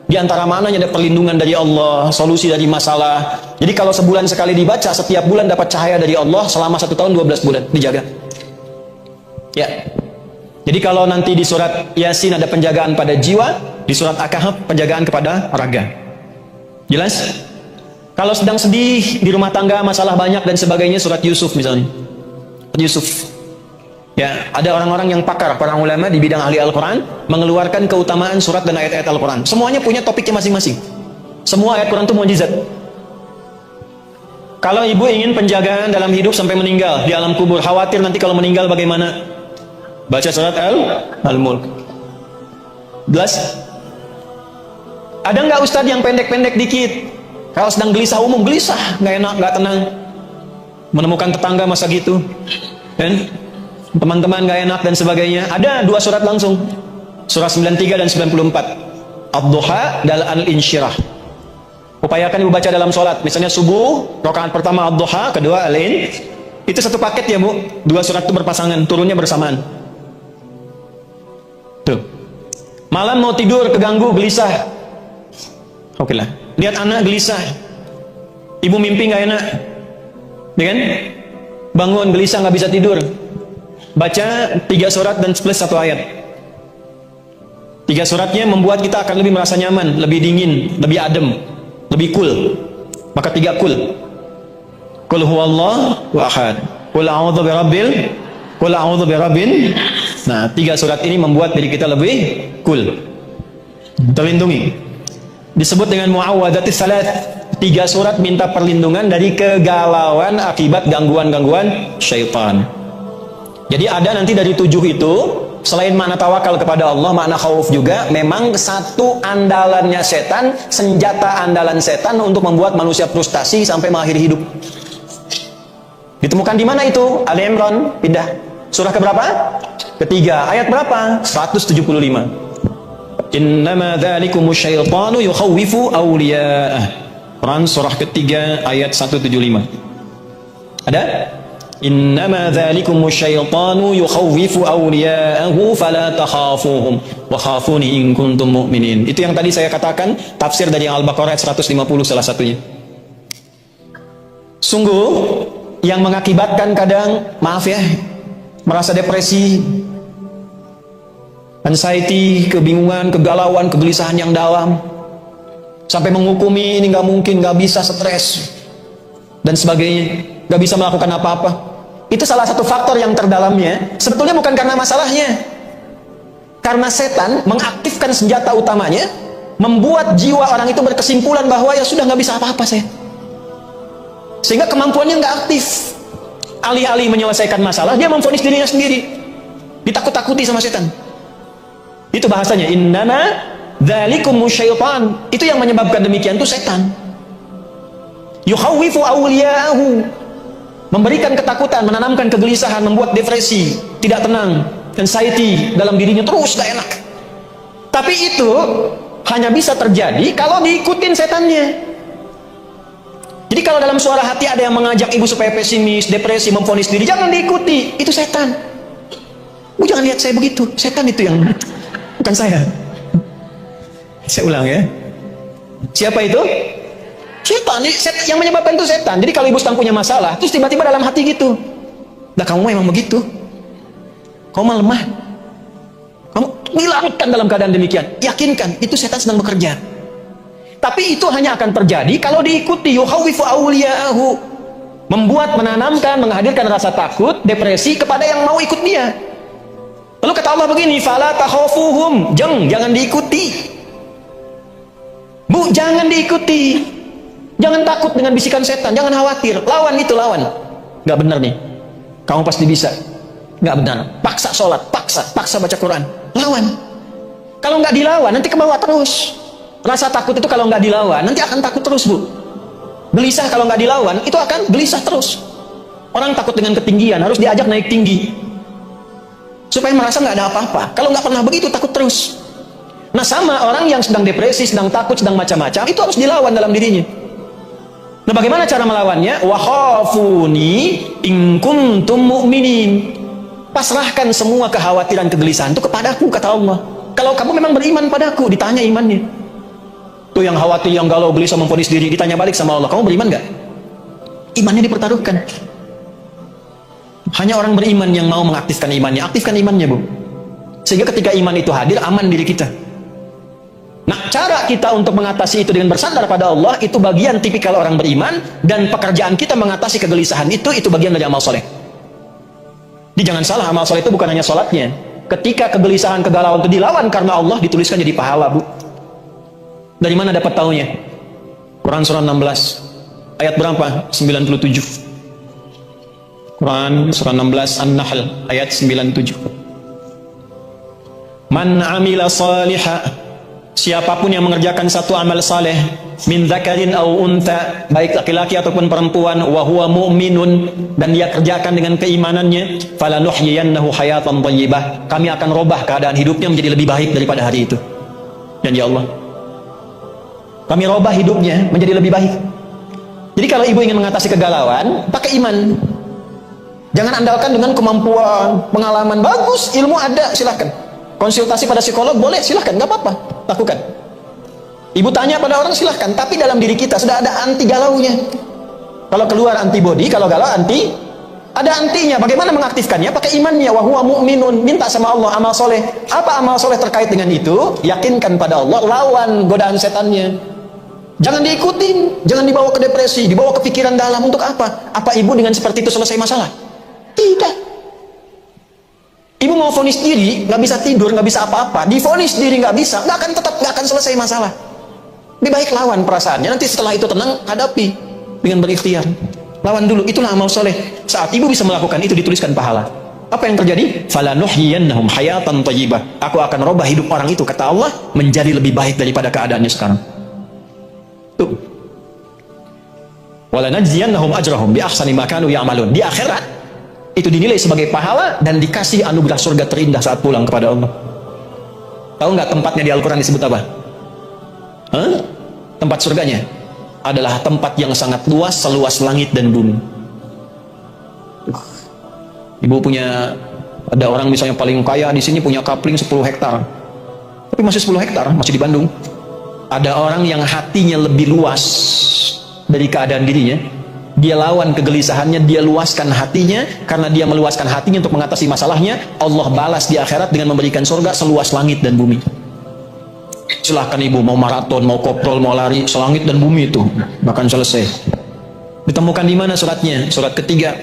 Di antara maknanya ada perlindungan dari Allah, solusi dari masalah. Jadi kalau sebulan sekali dibaca, setiap bulan dapat cahaya dari Allah selama 1 tahun 12 bulan dijaga. Ya. Jadi kalau nanti di surat Yasin ada penjagaan pada jiwa, di surat Al-Kahf penjagaan kepada raga. Jelas? Kalau sedang sedih di rumah tangga, masalah banyak dan sebagainya, surat Yusuf misalnya. Yusuf. Ya, ada orang-orang yang pakar, para ulama di bidang ahli Al-Quran, mengeluarkan keutamaan surat dan ayat-ayat Al-Quran. Semuanya punya topiknya masing-masing. Semua ayat Quran itu mukjizat. Kalau ibu ingin penjagaan dalam hidup sampai meninggal, di alam kubur, khawatir nanti kalau meninggal bagaimana? Baca surat Al-Mulk. Jelas? Ada nggak ustadz yang pendek-pendek dikit? Kalau sedang gelisah umum, gelisah, nggak enak, nggak tenang. Menemukan tetangga masa gitu, dan teman-teman nggak enak dan sebagainya. Ada 2 surat langsung, surah 93 dan 94, Ad-Duha dan Al-Insyirah. Upayakan ibu baca dalam sholat. Misalnya subuh, rakaat pertama Ad-Duha, kedua Al-In. Itu satu paket ya bu, 2 surat itu berpasangan, turunnya bersamaan. Tuh. Malam mau tidur, keganggu, gelisah. Oke lah. Lihat anak gelisah, ibu mimpi nggak enak, ya kan? Bangun gelisah nggak bisa tidur, baca 3 surat dan plus 1 ayat. 3 suratnya membuat kita akan lebih merasa nyaman, lebih dingin, lebih adem, lebih cool. Maka 3 cool. Qul huwallahu ahad, qul a'udzu birabbin. Nah, 3 surat ini membuat diri kita lebih cool, terlindungi. Disebut dengan muawwadatis salat. 3 surat minta perlindungan dari kegalauan akibat gangguan-gangguan syaitan. Jadi ada nanti dari 7 itu, selain makna tawakal kepada Allah, makna khauf juga. Memang satu andalannya setan, senjata andalan setan untuk membuat manusia frustasi sampai mengakhiri hidup. Ditemukan di mana itu? Ali Imran, pindah. Surah keberapa? Ketiga. Ayat berapa? 175. Innama dzalikumus syaitanu yukhawwifu awliya'ah. Quran surah ketiga ayat 175. Ada? Innama dzalikumus syaitanu yukhawwifu awliya'ahu fala takhafuhum wa khafuni in kuntum mu'minin. Itu yang tadi saya katakan, tafsir dari Al-Baqarah ayat 150 salah satunya. Sungguh yang mengakibatkan kadang, maaf ya, merasa depresi, anxiety, kebingungan, kegalauan, kegelisahan yang dalam, sampai menghukumi ini nggak mungkin, nggak bisa, stres dan sebagainya, nggak bisa melakukan apa-apa. Itu salah satu faktor yang terdalamnya sebetulnya bukan karena masalahnya, karena setan mengaktifkan senjata utamanya, membuat jiwa orang itu berkesimpulan bahwa ya sudah nggak bisa apa-apa saya, sehingga kemampuannya nggak aktif. Alih-alih menyelesaikan masalah, dia memvonis dirinya sendiri, ditakut-takuti sama setan. Itu bahasanya, innama dzalikumus syaitan. Itu yang menyebabkan demikian itu setan. Yukhawwifu awliya'ahu, memberikan ketakutan, menanamkan kegelisahan, membuat depresi, tidak tenang, anxiety dalam dirinya, terus gak enak. Tapi itu hanya bisa terjadi kalau diikutin setannya. Jadi kalau dalam suara hati ada yang mengajak ibu supaya pesimis, depresi, memvonis diri, jangan diikuti, itu setan. Bu jangan lihat saya begitu, setan itu yang, bukan saya. Saya ulang ya. Siapa itu? Setan. setan. Yang menyebabkan itu setan. Jadi kalau ibu sedang punya masalah, terus tiba-tiba dalam hati gitu, "Lah kamu memang begitu. Kamu lemah. Kamu hilangkan dalam keadaan demikian." Yakinkan, itu setan sedang bekerja. Tapi itu hanya akan terjadi kalau diikuti. Yukhawwifu awliya'ahu, membuat, menanamkan, menghadirkan rasa takut, depresi kepada yang mau ikut dia. Lalu kata Allah begini, "Fala takhafuhum." Jangan diikuti. Bu, jangan diikuti. Jangan takut dengan bisikan setan, jangan khawatir. Lawan itu, lawan. Nggak benar nih. Kamu pasti bisa. Nggak benar. Paksa sholat, paksa baca Quran. Lawan. Kalau nggak dilawan, nanti ke bawah terus. Rasa takut itu kalau nggak dilawan, nanti akan takut terus, Bu. Gelisah kalau nggak dilawan, itu akan gelisah terus. Orang takut dengan ketinggian, harus diajak naik tinggi. Supaya merasa nggak ada apa-apa. Kalau nggak pernah begitu, takut terus. Nah, sama orang yang sedang depresi, sedang takut, sedang macam-macam, itu harus dilawan dalam dirinya. Nah, bagaimana cara melawannya? Wa khafuni in kuntum mu'minin. Pasrahkan semua kekhawatiran, kegelisahan itu kepadaku, kata Allah. Kalau kamu memang beriman padaku, ditanya imannya. Tuh yang khawatir, yang galau, gelisah, memvonis diri, ditanya balik sama Allah, kamu beriman gak? Imannya dipertaruhkan. Hanya orang beriman yang mau mengaktifkan imannya. Aktifkan imannya, Bu. Sehingga ketika iman itu hadir, aman diri kita. Nah, cara kita untuk mengatasi itu dengan bersandar pada Allah, itu bagian tipikal orang beriman, dan pekerjaan kita mengatasi kegelisahan itu bagian dari amal soleh. Jadi jangan salah, amal soleh itu bukan hanya sholatnya. Ketika kegelisahan, kegalauan itu dilawan karena Allah, dituliskan jadi pahala, Bu. Dari mana dapat taunya? Quran surah 16, ayat berapa? 97. Quran surah 16 An-Nahl ayat 97. Man amila salihah, siapapun yang mengerjakan satu amal saleh, min dzakarin au untha, baik laki-laki ataupun perempuan, wa huwa mu'minun, dan dia kerjakan dengan keimanannya, falanuhyiyannahu hayatan thayyibah, kami akan robah keadaan hidupnya menjadi lebih baik daripada hari itu. Dan ya Allah, kami robah hidupnya menjadi lebih baik. Jadi kalau ibu ingin mengatasi kegalauan, pakai iman. Jangan andalkan dengan kemampuan, pengalaman. Bagus, ilmu ada, silahkan. Konsultasi pada psikolog boleh, silahkan, nggak apa-apa, lakukan. Ibu tanya pada orang, silahkan. Tapi dalam diri kita sudah ada anti galaunya. Kalau keluar antibody, kalau galau anti, ada antinya. Bagaimana mengaktifkannya? Pakai imannya. Wa huwa mu'minun. Minta sama Allah amal soleh. Apa amal soleh terkait dengan itu? Yakinkan pada Allah, lawan godaan setannya. Jangan diikutin, jangan dibawa ke depresi, dibawa ke pikiran dalam. Untuk apa? Apa ibu dengan seperti itu selesai masalah? Tidak. Ibu mau vonis diri, nggak bisa tidur, nggak bisa apa-apa. Divonis diri nggak bisa, nggak akan selesai masalah. Lebih baik lawan perasaannya. Nanti setelah itu tenang, hadapi dengan berikhtiar. Lawan dulu, itulah amal soleh. Saat ibu bisa melakukan itu, dituliskan pahala. Apa yang terjadi? Falanuhyiyannahum hayatan thayyibah. Aku akan robah hidup orang itu, kata Allah, menjadi lebih baik daripada keadaannya sekarang. Tuh. Walanajziyannahum ajrahum bi ahsani ma kanu ya'malun. Di akhirat itu dinilai sebagai pahala dan dikasih anugerah surga terindah saat pulang kepada Allah. Tahu nggak tempatnya di Al-Quran disebut apa? Tempat surganya adalah tempat yang sangat luas, seluas langit dan bumi. Ibu punya, ada orang misalnya paling kaya di sini punya kapling 10 hektar, tapi masih 10 hektar, masih di Bandung. Ada orang yang hatinya lebih luas dari keadaan dirinya. Dia lawan kegelisahannya, dia luaskan hatinya. Karena dia meluaskan hatinya untuk mengatasi masalahnya, Allah balas di akhirat dengan memberikan surga seluas langit dan bumi. Silahkan ibu, mau maraton, mau koprol, mau lari, selangit dan bumi itu bahkan selesai. Ditemukan di mana suratnya? Surat ketiga,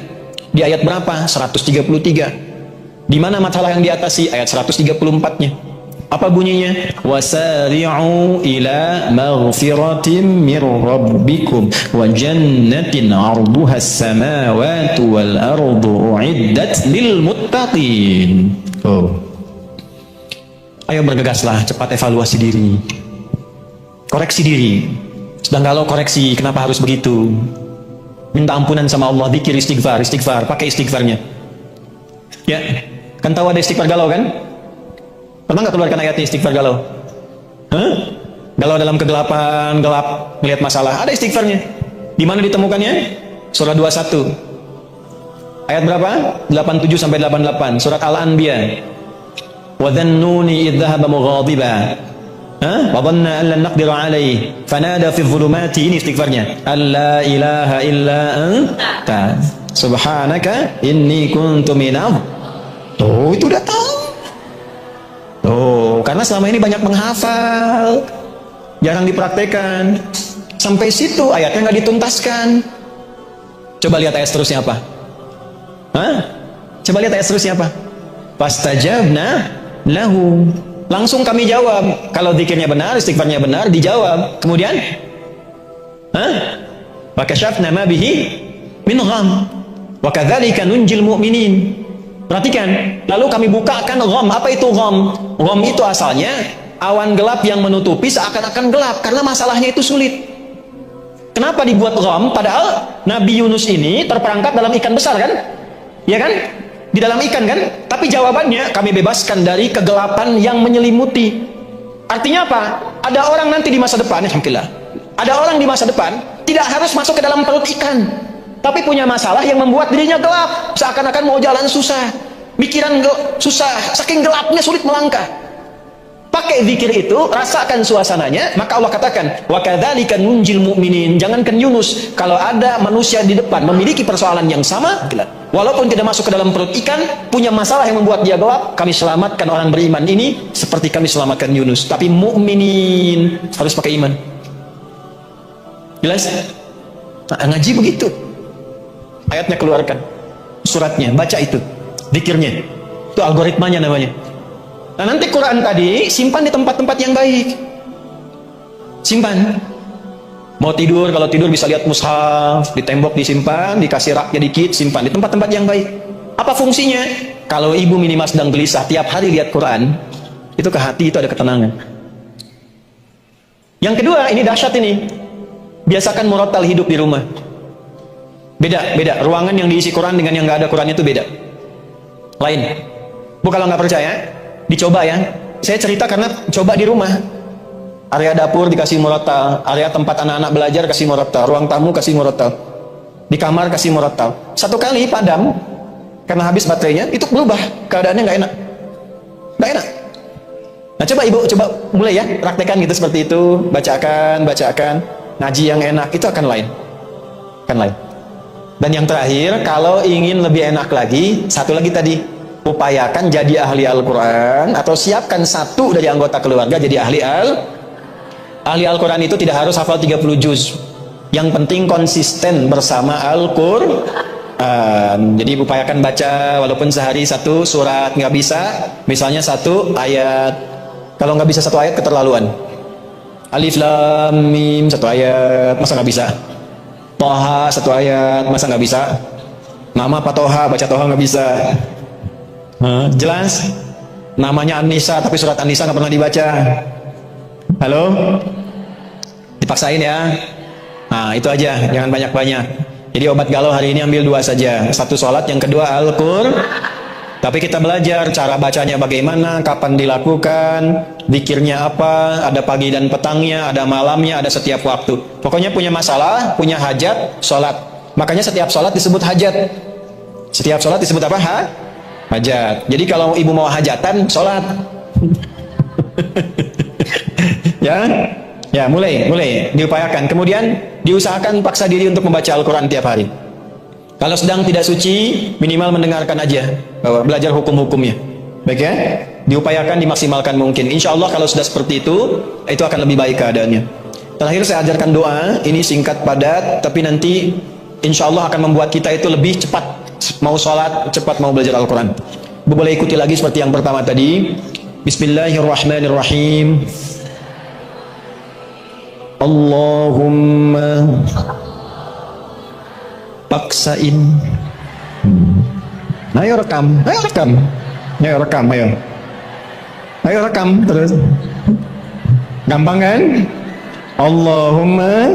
di ayat berapa? 133. Di mana masalah yang diatasi? Ayat 134-nya. Apa bunyinya? Wasari'u ila maghfiratin mir rabbikum wa jannatin 'arduha as-samawati wal ardu u'iddat lil muttaqin. Oh. Ayo bergegaslah, cepat evaluasi diri. Koreksi diri. Sedang galau, koreksi, kenapa harus begitu? Minta ampunan sama Allah, zikir, istighfar, pakai istighfarnya. Ya, kan tahu ada istighfar galau kan? Pernah nggak keluarkan ayat istighfar galau? Galau dalam kegelapan, gelap, melihat masalah, ada istighfarnya. Di mana ditemukannya? Surah 21. Ayat berapa? 87 sampai 88. Surat Al-Anbiya. Wa dhannuni idh dhahaba mughadiba Wa dhanna an lan naqdiru alaihi fanada fi dhulumati, ini istighfarnya, alla ilaha illa anta subhanaka inni kuntu minadh. Tuh, itu udah tahu. Tuh, karena selama ini banyak menghafal, jarang dipraktekkan. Sampai situ ayatnya nggak dituntaskan. Coba lihat ayat seterusnya apa? Coba lihat ayat seterusnya apa? Fastajabna lahu. Langsung kami jawab. Kalau zikirnya benar, istighfarnya benar, dijawab. Kemudian, wa kasyafna ma bihi min gham. Wa kadzalika nunjil mu'minin. Perhatikan, lalu kami bukakan gham. Apa itu gham? Gham itu asalnya awan gelap yang menutupi seakan-akan gelap karena masalahnya itu sulit. Kenapa dibuat gham? Padahal Nabi Yunus ini terperangkap dalam ikan besar kan? Ya kan? Di dalam ikan kan? Tapi jawabannya kami bebaskan dari kegelapan yang menyelimuti. Artinya apa? Ada orang nanti di masa depan, alhamdulillah. Ada orang di masa depan tidak harus masuk ke dalam perut ikan, tapi punya masalah yang membuat dirinya gelap, seakan-akan mau jalan susah, mikiran susah, saking gelapnya sulit melangkah. Pakai zikir itu, rasakan suasananya, maka Allah katakan, wa kadzalika nunjil mu'minin. Jangankan Yunus, kalau ada manusia di depan memiliki persoalan yang sama, walaupun tidak masuk ke dalam perut ikan, punya masalah yang membuat dia gelap, kami selamatkan orang beriman ini seperti kami selamatkan Yunus. Tapi mu'minin harus pakai iman. Jelas? Ngaji begitu. Ayatnya keluarkan, suratnya, baca itu, zikirnya. Itu algoritmanya namanya. Nah, nanti Quran tadi simpan di tempat-tempat yang baik. Simpan. Mau tidur, kalau tidur bisa lihat mushaf, di tembok disimpan, dikasih raknya dikit, simpan di tempat-tempat yang baik. Apa fungsinya? Kalau ibu minimal sedang gelisah, tiap hari lihat Quran, itu ke hati itu ada ketenangan. Yang kedua, ini dahsyat ini. Biasakan murattal hidup di rumah. Beda. Ruangan yang diisi Quran dengan yang nggak ada Quran itu beda. Lain. Bu, kalau nggak percaya, dicoba ya. Saya cerita karena coba di rumah. Area dapur dikasih murattal, area tempat anak-anak belajar kasih murattal, ruang tamu kasih murattal, di kamar kasih murattal. Satu kali padam karena habis baterainya, itu berubah keadaannya, nggak enak. Nah, coba ibu mulai ya, praktekan gitu seperti itu, bacakan, ngaji yang enak itu akan lain. Dan yang terakhir, kalau ingin lebih enak lagi, satu lagi tadi, upayakan jadi ahli Al-Quran, atau siapkan satu dari anggota keluarga jadi ahli Al-Quran. Itu tidak harus hafal 30 juz, yang penting konsisten bersama Al-Quran. Jadi upayakan baca walaupun sehari satu surat. Nggak bisa misalnya satu ayat, kalau nggak bisa satu ayat keterlaluan. Alif Lam Mim satu ayat, masa nggak bisa? Toha satu ayat, masa nggak bisa? Nama apa Toha, baca Toha nggak bisa. Jelas? Namanya An-Nisa tapi surat An-Nisa nggak pernah dibaca. Halo? Dipaksain ya. Nah, itu aja, jangan banyak-banyak. Jadi obat galau hari ini ambil 2 saja. Satu sholat, yang kedua Al-Qur'an. Tapi kita belajar cara bacanya bagaimana, kapan dilakukan, zikirnya apa, ada pagi dan petangnya, ada malamnya, ada setiap waktu. Pokoknya punya masalah, punya hajat, sholat. Makanya setiap sholat disebut hajat. Setiap sholat disebut apa? Hajat. Jadi kalau ibu mau hajatan, sholat. Ya, mulai diupayakan. Kemudian diusahakan paksa diri untuk membaca Al-Quran tiap hari. Kalau sedang tidak suci, minimal mendengarkan aja, bahwa belajar hukum-hukumnya. Baik ya? Diupayakan, dimaksimalkan mungkin. Insya Allah kalau sudah seperti itu akan lebih baik keadaannya. Terakhir saya ajarkan doa, ini singkat padat, tapi nanti insya Allah akan membuat kita itu lebih cepat mau sholat, cepat mau belajar Al-Quran. Boleh ikuti lagi seperti yang pertama tadi. Bismillahirrahmanirrahim. Allahumma paksain. Ayo rekam terus. Gampang kan? Allahumma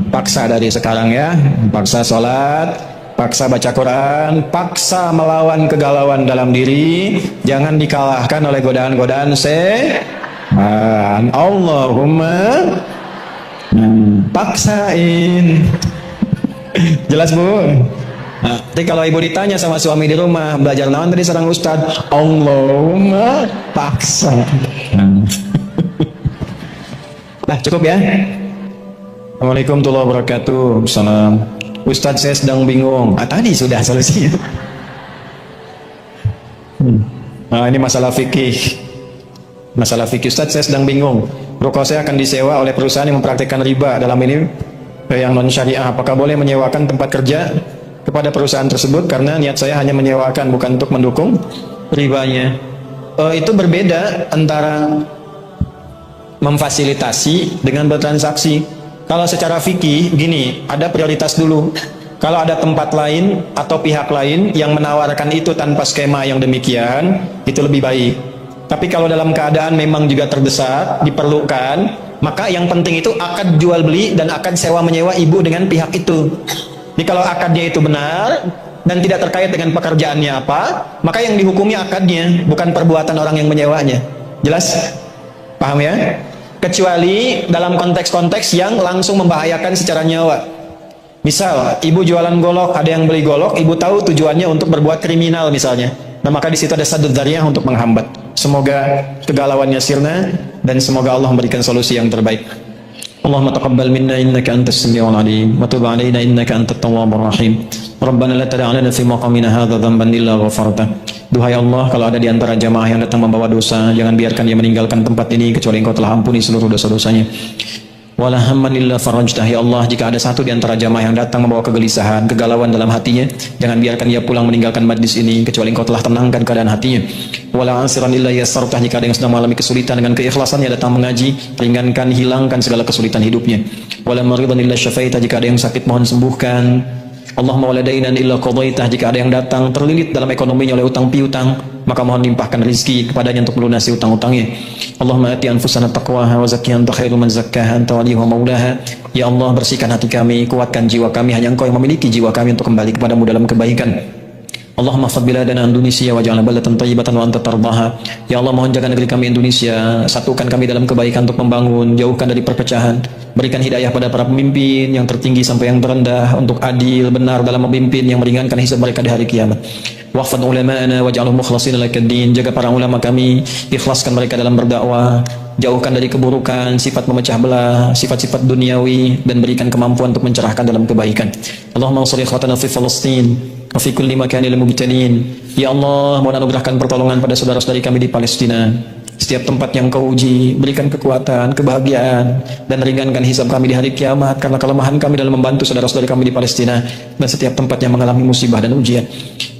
paksa dari sekarang ya, paksa sholat, paksa baca Quran, paksa melawan kegalauan dalam diri, jangan dikalahkan oleh godaan-godaan Allahumma paksain. Jelas Bu? Nah, tapi kalau ibu ditanya sama suami di rumah, belajar naon tadi sareng ustad, Allahumma paksa. Nah, cukup ya. Assalamualaikum warahmatullahi wabarakatuh. Salam. Ustadz, saya sedang bingung. Tadi sudah solusinya. Nah, ini masalah fikih. Masalah fikih. Ustadz, saya sedang bingung. Ruko saya akan disewa oleh perusahaan yang mempraktikkan riba. Dalam ini yang non syariah. Apakah boleh menyewakan tempat kerja kepada perusahaan tersebut? Karena niat saya hanya menyewakan, bukan untuk mendukung ribanya. Itu berbeda antara memfasilitasi dengan bertransaksi. Kalau secara fikih gini, ada prioritas dulu. Kalau ada tempat lain atau pihak lain yang menawarkan itu tanpa skema yang demikian, itu lebih baik. Tapi kalau dalam keadaan memang juga terdesak, diperlukan, maka yang penting itu akad jual beli dan akad sewa menyewa ibu dengan pihak itu. Jadi kalau akadnya itu benar dan tidak terkait dengan pekerjaannya apa, maka yang dihukumi akadnya, bukan perbuatan orang yang menyewanya. Jelas? Paham ya? Kecuali dalam konteks-konteks yang langsung membahayakan secara nyawa. Misal, ibu jualan golok, ada yang beli golok, ibu tahu tujuannya untuk berbuat kriminal misalnya. Nah, maka di situ ada saddud dzariyah untuk menghambat. Semoga kegalauannya sirna dan semoga Allah memberikan solusi yang terbaik. Allahumma taqabbal minna innaka antas samiul alim wa tub alaina innaka antat tawwabur rahim. Rabbana la tad'a lana fi maqamina hadza dhanban illa ghafarta. Duhai Allah, kalau ada di antara jamaah yang datang membawa dosa, jangan biarkan dia meninggalkan tempat ini kecuali Engkau telah ampuni seluruh dosa-dosanya. Wala hamman illa farajtah. Ya Allah, jika ada satu di antara jamaah yang datang membawa kegelisahan, kegalauan dalam hatinya, jangan biarkan dia pulang meninggalkan majlis ini kecuali Engkau telah tenangkan keadaan hatinya. Wala ansiran illa yassartah. Jika ada yang sedang mengalami kesulitan, dengan keikhlasannya datang mengaji, ringankan, hilangkan segala kesulitan hidupnya. Wala maridan illa syafaitah. Jika ada yang sakit, mohon sembuhkan. Allahumma wala dainan illa qadaitah. Jika ada yang datang terlilit dalam ekonominya oleh utang piutang, maka mohon limpahkan rizki kepadanya untuk melunasi utang-utangnya. Allahumma ati anfusana taqwaha wa zakkiha anta khairu man zakkaha anta waliyuha maulaha. Ya Allah, bersihkan hati kami, kuatkan jiwa kami, hanya Engkau yang memiliki jiwa kami untuk kembali kepadamu dalam kebaikan. Allahumma fad biladana Indonesia waj'alna balatan thayyibatan wa anta tardaha. Ya Allah, mohon jaga negeri kami Indonesia, satukan kami dalam kebaikan untuk membangun, jauhkan dari perpecahan. Berikan hidayah pada para pemimpin yang tertinggi sampai yang terendah untuk adil, benar dalam memimpin, yang meringankan hisab mereka di hari kiamat. Wahfad ulama'ana waj'alhum mukhlasin lakad-din. Jaga para ulama kami, ikhlaskan mereka dalam berdakwah, jauhkan dari keburukan, sifat memecah belah, sifat-sifat duniawi, dan berikan kemampuan untuk mencerahkan dalam kebaikan. Allahumma ansur ikhwatana fi Palestin wa fi kulli makanil mubtalin. Ya Allah, mohon anugerahkan pertolongan pada saudara-saudari kami di Palestina. Setiap tempat yang Kau uji, berikan kekuatan, kebahagiaan, dan ringankan hisab kami di hari kiamat karena kelemahan kami dalam membantu saudara-saudari kami di Palestina dan setiap tempat yang mengalami musibah dan ujian.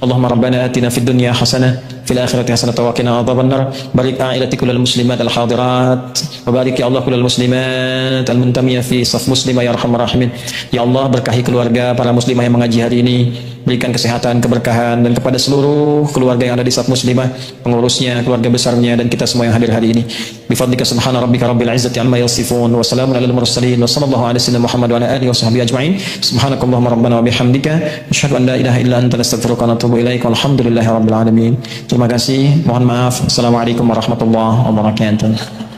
Allahumma rabbana atina fid dunya hasanah fil akhirati hasanah wa qina adzabannar. Barik a'ilati kullal muslimat al hadirat wa barik ya Allah kullal muslimat al muntamiyah fi saf muslimah ya arhamar rahimin. Ya Allah, berkahi keluarga para muslimah yang mengaji hari ini, berikan kesehatan, keberkahan, dan kepada seluruh keluarga yang ada di saf muslimah, pengurusnya, keluarga besarnya, dan kita semua yang hadir hari ini. Bifadlika subhana rabbika rabbil izzati amma yasifun wa salamun alal mursalin wa sallallahu ala sayyidina Muhammad wa ala alihi wa sahbihi ajma'in. Subhanakallahumma rabbana wa bihamdika asyhadu an la ilaha illa anta nastaghfiruka wa natubu ilaik. Walhamdulillahi rabbil alamin. Terima kasih. Mohon maaf. Assalamualaikum warahmatullahi wabarakatuh.